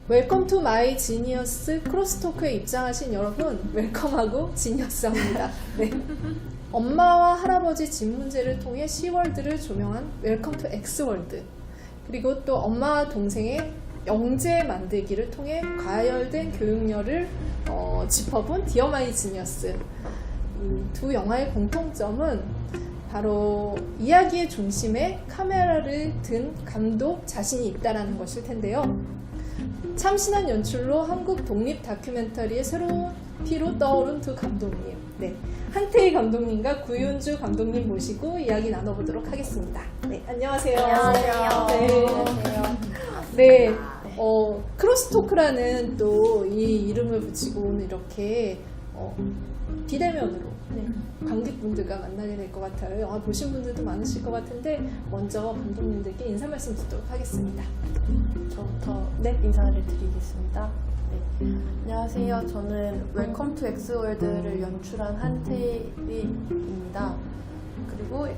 웰컴 투 마이 지니어스 크로스토크에 입장하신 여러분, 웰컴하고 지니어스합니다. 네. 엄마와 할아버지 집 문제를 통해 C월드를 조명한 웰컴 투 X월드, 그리고 또 엄마와 동생의 영재 만들기를 통해 과열된 교육열을 짚어본 디어 마이 지니어스. 두 영화의 공통점은 바로 이야기의 중심에 카메라를 든 감독 자신이 있다는 것일 텐데요. 참신한 연출로 한국 독립 다큐멘터리의 새로운 피로 떠오른 두 감독님, 네, 한태희 감독님과 구윤주 감독님 모시고 이야기 나눠보도록 하겠습니다. 네, 안녕하세요. 안녕하세요. 네. 네, 크로스토크라는 또 이 이름을 붙이고 오늘 이렇게 비대면으로 관객분들과 만나게 될 것 같아요. 영화 보신 분들도 많으실 것 같은데 먼저 감독님들께 인사 말씀 드리도록 하겠습니다. 저부터 인사를 드리겠습니다. 네. 안녕하세요. 저는 웰컴 투 엑스월드를 연출한 한태희입니다. 그리고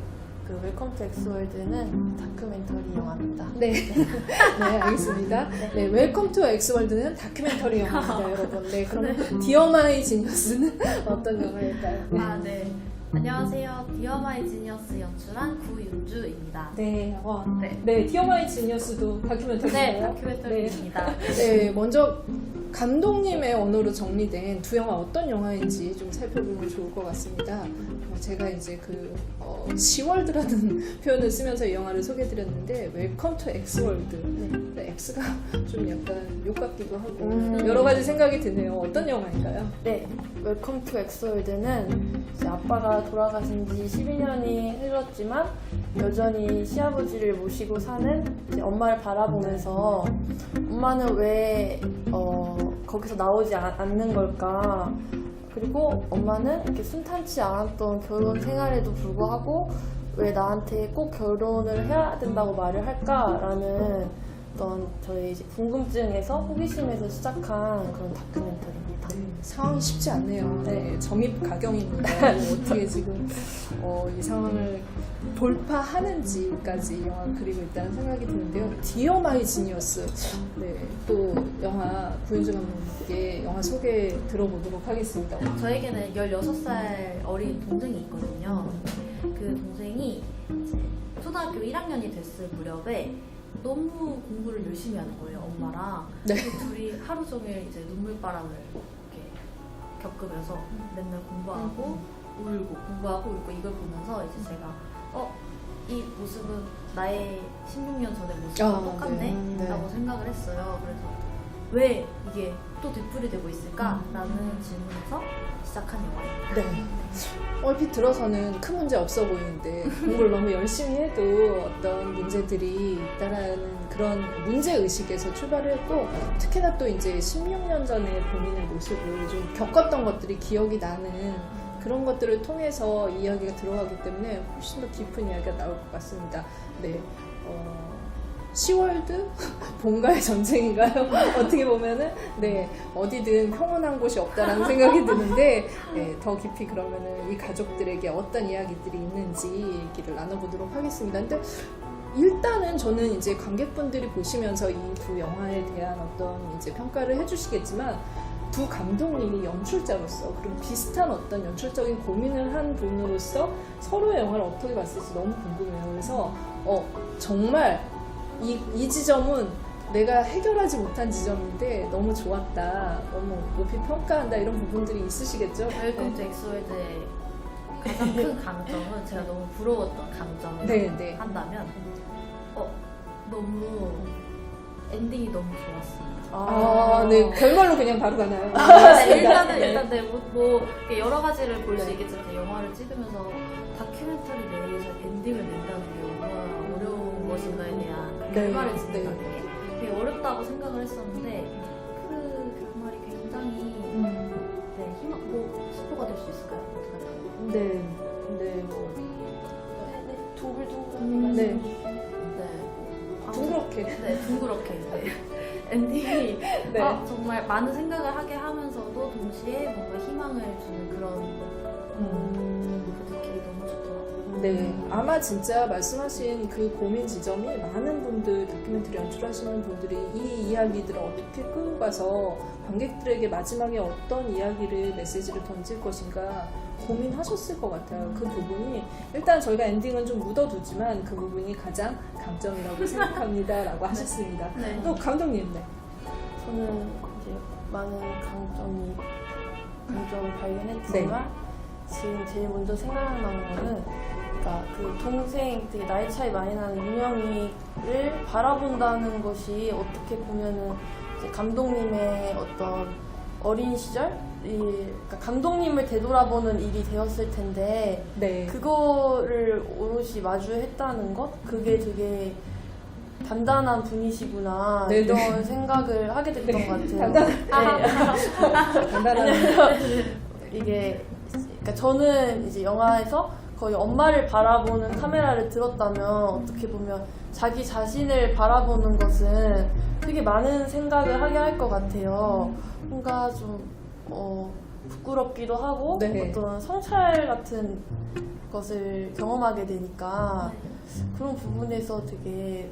그 웰컴 투 엑스월드는 다큐멘터리 영화입니다. 네, 네, 알겠습니다. 네, 웰컴 투 엑스월드는 다큐멘터리 영화입니다, 여러분. 네, 그럼 디어 마이 지니어스는 어떤 영화일까요? 네. 안녕하세요. 디어 마이 지니어스 연출한 구윤주입니다. 네, 네. 네, 디어 마이 지니어스도 다큐멘터리인가요? 네, 다큐멘터리입니다. 네, 먼저 감독님의 언어로 정리된 두 영화 어떤 영화인지 좀 살펴보면 좋을 것 같습니다. 제가 이제 시월드라는 표현을 쓰면서 이 영화를 소개해드렸는데 웰컴 투 엑스월드. 엑스가 좀 약간 욕 같기도 하고 여러 가지 생각이 드네요. 어떤 영화인가요? 네, 웰컴 투 엑스월드는 이제 아빠가 돌아가신 지 12년이 흘렀지만 여전히 시아버지를 모시고 사는 이제 엄마를 바라보면서 엄마는 왜 거기서 나오지 않는 걸까? 그리고 엄마는 이렇게 순탄치 않았던 결혼 생활에도 불구하고 왜 나한테 꼭 결혼을 해야 된다고 말을 할까라는 어떤 저희 이제 궁금증에서 호기심에서 시작한 그런 다큐멘터리입니다. 상황이 쉽지 않네요. 네, 점입 가경입니다. 어떻게 지금 이 상황을 돌파하는지까지 영화를 그리고 있다는 생각이 드는데요. 디어 마이 지니어스. 네, 또 영화 구윤주 감독님께 영화 소개 들어보도록 하겠습니다. 저에게는 16살 어린 동생이 있거든요. 그 동생이 이제 초등학교 1학년이 됐을 무렵에 너무 공부를 열심히 하는 거예요, 엄마랑. 네. 둘이 하루 종일 이제 눈물바람을 이렇게 겪으면서 맨날 공부하고 울고 공부하고 울고 이걸 보면서 이제 제가 이 모습은 나의 16년 전의 모습과 똑같네? 네. 라고 생각을 했어요. 그래서 왜 이게 또 되풀이되고 있을까라는 질문에서 시작한 영화입니다. 네. 얼핏 들어서는 큰 문제 없어 보이는데 공부를 너무 열심히 해도 어떤 문제들이 있다라는 그런 문제의식에서 출발을 했고, 특히나 또 이제 16년 전에 본인의 모습을 좀 겪었던 것들이 기억이 나는 그런 것들을 통해서 이야기가 들어가기 때문에 훨씬 더 깊은 이야기가 나올 것 같습니다. 네. 시월드? 본가의 전쟁인가요? 어떻게 보면은, 네, 어디든 평온한 곳이 없다라는 생각이 드는데, 네, 더 깊이 그러면은 이 가족들에게 어떤 이야기들이 있는지 얘기를 나눠보도록 하겠습니다. 근데 일단은 저는 이제 관객분들이 보시면서 이 두 영화에 대한 어떤 이제 평가를 해주시겠지만, 두 감독님이 연출자로서 그런 비슷한 어떤 연출적인 고민을 한 분으로서 서로의 영화를 어떻게 봤을지 너무 궁금해요. 그래서 정말 이 지점은 내가 해결하지 못한 지점인데 너무 좋았다, 너무 높이 평가한다, 이런 부분들이 있으시겠죠? 웰컴 투 엑스월드의 가장 큰 강점은 제가 너무 부러웠던 강점을 한다면 너무 엔딩이 너무 좋았습니다. 네, 결말로 그냥 바로 가나요? 일단 뭐 여러 가지를 볼 수 있겠지만 영화를 찍으면서 다큐멘터리 내에서 엔딩을 낸다는 게 얼마나 어려운 것인가에 대한 결말을 짓는다는 게 되게 어렵다고 생각을 했었는데 그 결말이 굉장히 스포가 될 수 있을까요? 둥그렇게 엔딩이 정말 많은 생각을 하게 하면서도 동시에 뭔가 희망을 주는 그런 그 느낌이 너무 좋더라고요. 네, 아마 진짜 말씀하신 그 고민 지점이 많은 분들, 다큐멘터리 연출하시는 분들이 이 이야기들을 어떻게 끌고 가서 관객들에게 마지막에 어떤 이야기를, 메시지를 던질 것인가 고민하셨을 것 같아요. 그 부분이 일단 저희가 엔딩은 좀 묻어두지만 그 부분이 가장 강점이라고 생각합니다 라고 하셨습니다. 네. 또 감독님, 네. 저는 이제 많은 강점을 발견했지만 지금 제일 먼저 생각나는 거는 그러니까 그 동생 되게 나이 차이 많이 나는 윤영이를 바라본다는 것이 어떻게 보면은 이제 감독님의 어떤 어린 시절, 그러니까 감독님을 되돌아보는 일이 되었을 텐데 네. 그거를 오롯이 마주했다는 것, 그게 되게 단단한 분이시구나 네네. 이런 생각을 하게 됐던 네. 것 같아요. 간단한 이게 그러니까 저는 이제 영화에서 거의 엄마를 바라보는 카메라를 들었다면 어떻게 보면 자기 자신을 바라보는 것은 되게 많은 생각을 하게 할 것 같아요. 뭔가 좀 부끄럽기도 하고 네. 어떤 성찰 같은 것을 경험하게 되니까 그런 부분에서 되게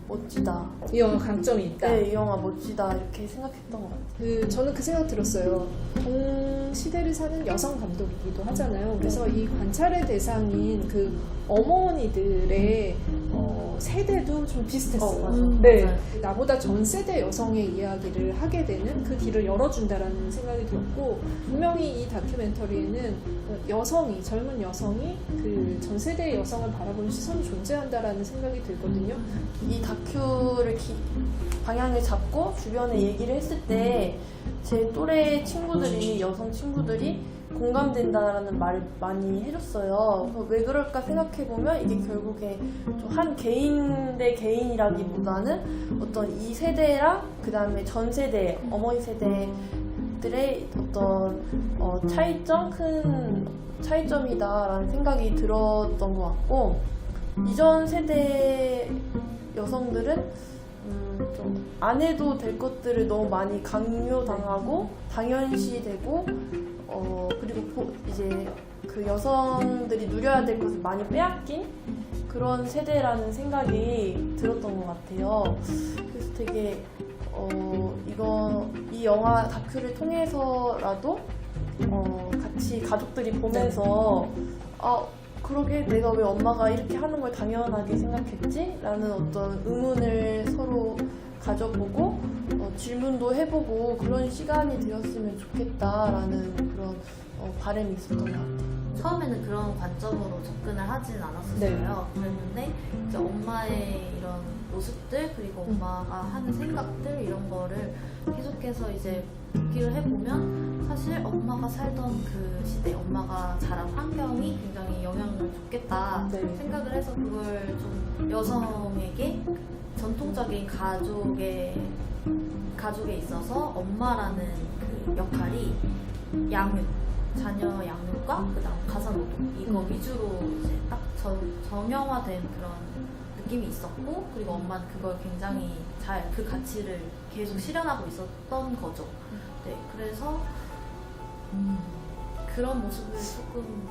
멋지다. 이 영화 강점이 있다. 네, 이 영화 멋지다 이렇게 생각했던 것 같아요. 저는 그 생각 들었어요. 동시대를 사는 여성 감독이기도 하잖아요. 그래서 이 관찰의 대상인 그 어머니들의 세대도 좀 비슷했어요. 맞아. 네, 맞아요. 나보다 전 세대 여성의 이야기를 하게 되는 그 길을 열어준다라는 생각이 들었고, 분명히 이 다큐멘터리에는 여성이, 젊은 여성이 그 전 세대의 여성을 바라보는 시선이 존재한다라는 생각이 들거든요. 이 다큐를 방향을 잡고 주변에 얘기를 했을 때 제 또래 친구들이, 여성 친구들이 공감된다라는 말을 많이 해줬어요. 왜 그럴까 생각해보면 이게 결국에 좀 한 개인 대 개인이라기보다는 어떤 이 세대랑 그 다음에 전 세대, 어머니 세대들의 어떤 큰 차이점이다라는 생각이 들었던 것 같고, 이전 세대 여성들은 좀 안 해도 될 것들을 너무 많이 강요당하고 당연시되고 그리고 이제 그 여성들이 누려야 될 것을 많이 빼앗긴 그런 세대라는 생각이 들었던 것 같아요. 그래서 되게 이 영화 다큐를 통해서라도 같이 가족들이 보면서 그러게 내가 왜 엄마가 이렇게 하는 걸 당연하게 생각했지? 라는 어떤 의문을 서로 가져보고 질문도 해보고 그런 시간이 되었으면 좋겠다라는 그런 바람이 있었던 것 같아요. 처음에는 그런 관점으로 접근을 하진 않았었어요. 그랬는데 이제 엄마의 이런 모습들, 그리고 엄마가 하는 생각들, 이런 거를 계속해서 이제 복기를 해보면 사실 엄마가 살던 그 시대, 엄마가 자란 환경이 굉장히 영향을 줬겠다 생각을 해서 그걸 좀 여성에게 전통적인 가족에 있어서 엄마라는 그 역할이 양육, 자녀 양육과 그다음 가사노동 이거 위주로 이제 딱 정형화된 그런 느낌이 있었고, 그리고 엄마는 그걸 굉장히 잘 그 가치를 계속 실현하고 있었던 거죠. 네, 그래서 그런 모습을 조금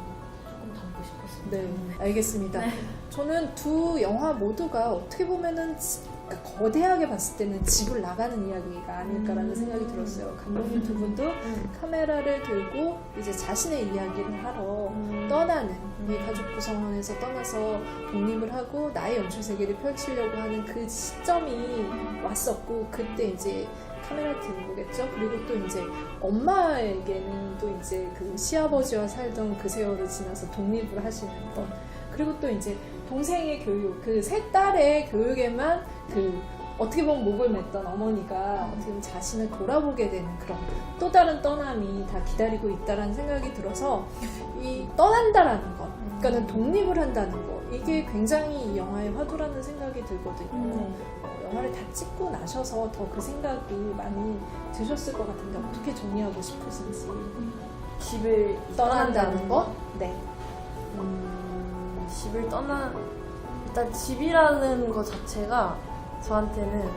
담고 싶었습니다. 네, 알겠습니다. 네. 저는 두 영화 모두가 어떻게 보면은 거대하게 봤을 때는 집을 나가는 이야기가 아닐까라는 생각이 들었어요. 감독님 두 분도 카메라를 들고 이제 자신의 이야기를 하러 떠나는, 이 가족 구성원에서 떠나서 독립을 하고 나의 연출 세계를 펼치려고 하는 그 시점이 왔었고, 그때 이제 카메라 드는 거겠죠. 그리고 또 이제 엄마에게는 또 이제 그 시아버지와 살던 그 세월을 지나서 독립을 하시는 것, 그리고 또 이제 동생의 교육, 그 세 딸의 교육에만 그 어떻게 보면 목을 맸던 어머니가 어떻게 보면 자신을 돌아보게 되는 그런 또 다른 떠남이 다 기다리고 있다라는 생각이 들어서, 이 떠난다라는 것, 그러니까는 독립을 한다는 것, 이게 굉장히 이 영화의 화두라는 생각이 들거든요. 영화를 다 찍고 나셔서 더 그 생각이 많이 드셨을 것 같은데 어떻게 정리하고 싶으신지. 집을 떠난다는 것? 네. 집을 일단 집이라는 것 자체가 저한테는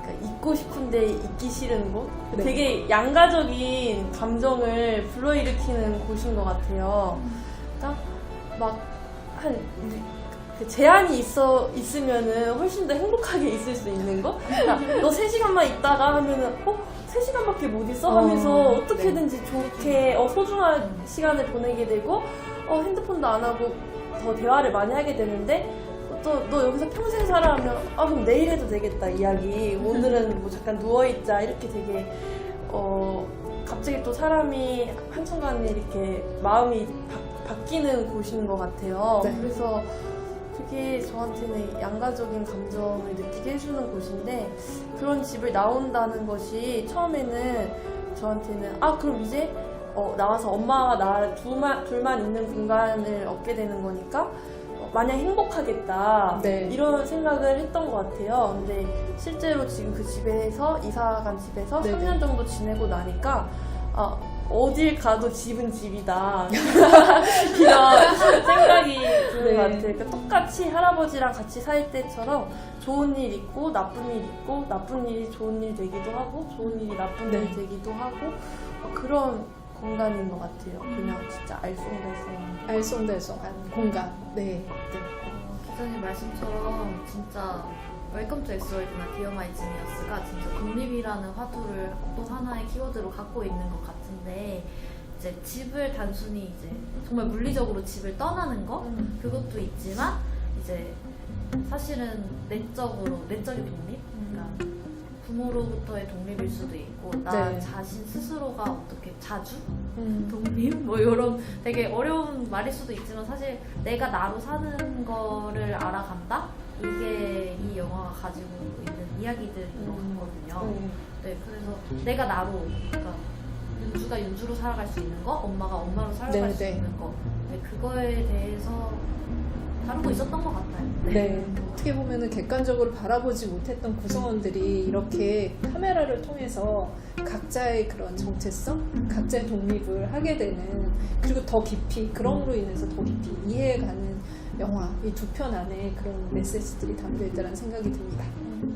그러니까 있고 싶은데 있기 싫은 곳? 네. 되게 양가적인 감정을 불러일으키는 곳인 것 같아요. 그러니까 막한 제한이 있으면은 훨씬 더 행복하게 있을 수 있는 거? 그러니까 너 3시간만 있다가 하면은 3시간밖에 못 있어? 하면서 어떻게든지 좋게 소중한 시간을 보내게 되고 핸드폰도 안 하고 더 대화를 많이 하게 되는데 또 너 여기서 평생 살아 하면 그럼 내일 해도 되겠다 이야기 오늘은 뭐 잠깐 누워있자 이렇게 되게 갑자기 또 사람이 한순간에 이렇게 마음이 바뀌는 곳인 것 같아요. 네. 그래서 되게 저한테는 양가적인 감정을 느끼게 해주는 곳인데 그런 집을 나온다는 것이 처음에는 저한테는 그럼 이제 나와서 엄마와 나 둘만 있는 공간을 얻게 되는 거니까 마냥 행복하겠다 네. 이런 생각을 했던 것 같아요. 근데 실제로 지금 그 집에서 이사간 집에서 네네. 3년 정도 지내고 나니까 어딜 가도 집은 집이다 이런 생각이 드는 네. 것 같아요. 그러니까 똑같이 할아버지랑 같이 살 때처럼 좋은 일 있고 나쁜 일 있고 나쁜 일이 좋은 일 되기도 하고 좋은 일이 나쁜 네. 일 되기도 하고 그런 공간인 것 같아요. 그냥 진짜 알쏭달쏭. 알쏭달쏭한 공간. 네. 기자님 말씀처럼 진짜 웰컴 투 엑소월드나 디어 마이 지니어스가 진짜 독립이라는 화두를 또 하나의 키워드로 갖고 있는 것 같은데 이제 집을 단순히 이제 정말 물리적으로 집을 떠나는 거 그것도 있지만 이제 사실은 내적인 독립 그러니까 부모로부터의 독립일 수도 있고 나 네. 자신 스스로가 어떻게 자주 독립? 뭐 이런 되게 어려운 말일 수도 있지만 사실 내가 나로 사는 거를 알아간다? 이게 이 영화가 가지고 있는 이야기들인 것 같거든요. 네, 그래서 내가 나로 그러니까 윤주가 윤주로 살아갈 수 있는 거, 엄마가 엄마로 살아갈 네, 수 네. 있는 거 네, 그거에 대해서 다루고 있었던 것 같아요. 네. 어떻게 보면은 객관적으로 바라보지 못했던 구성원들이 이렇게 카메라를 통해서 각자의 그런 정체성, 각자의 독립을 하게 되는 그리고 더 깊이 그럼으로 인해서 더 깊이 이해해가는 영화 이 두 편 안에 그런 메시지들이 담겨있다는 생각이 듭니다.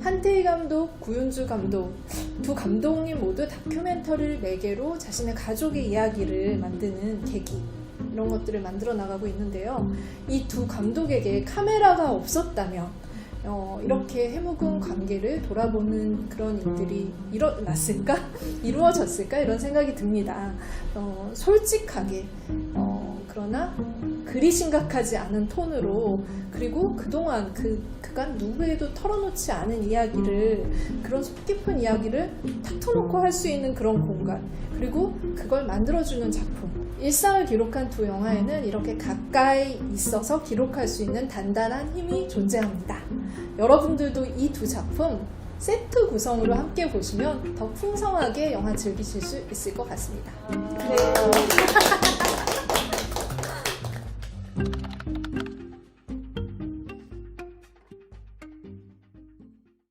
한태희 감독, 구윤주 감독 두 감독님 모두 다큐멘터리를 매개로 자신의 가족의 이야기를 만드는 계기 이런 것들을 만들어 나가고 있는데요. 이 두 감독에게 카메라가 없었다면 이렇게 해묵은 관계를 돌아보는 그런 일들이 일어났을까? 이루어졌을까? 이런 생각이 듭니다. 솔직하게 그러나 그리 심각하지 않은 톤으로 그리고 그동안 그간 누구에도 털어놓지 않은 이야기를 그런 속 깊은 이야기를 탁 터놓고 할 수 있는 그런 공간 그리고 그걸 만들어주는 작품 일상을 기록한 두 영화에는 이렇게 가까이 있어서 기록할 수 있는 단단한 힘이 존재합니다. 여러분들도 이 두 작품 세트 구성으로 함께 보시면 더 풍성하게 영화 즐기실 수 있을 것 같습니다. 네.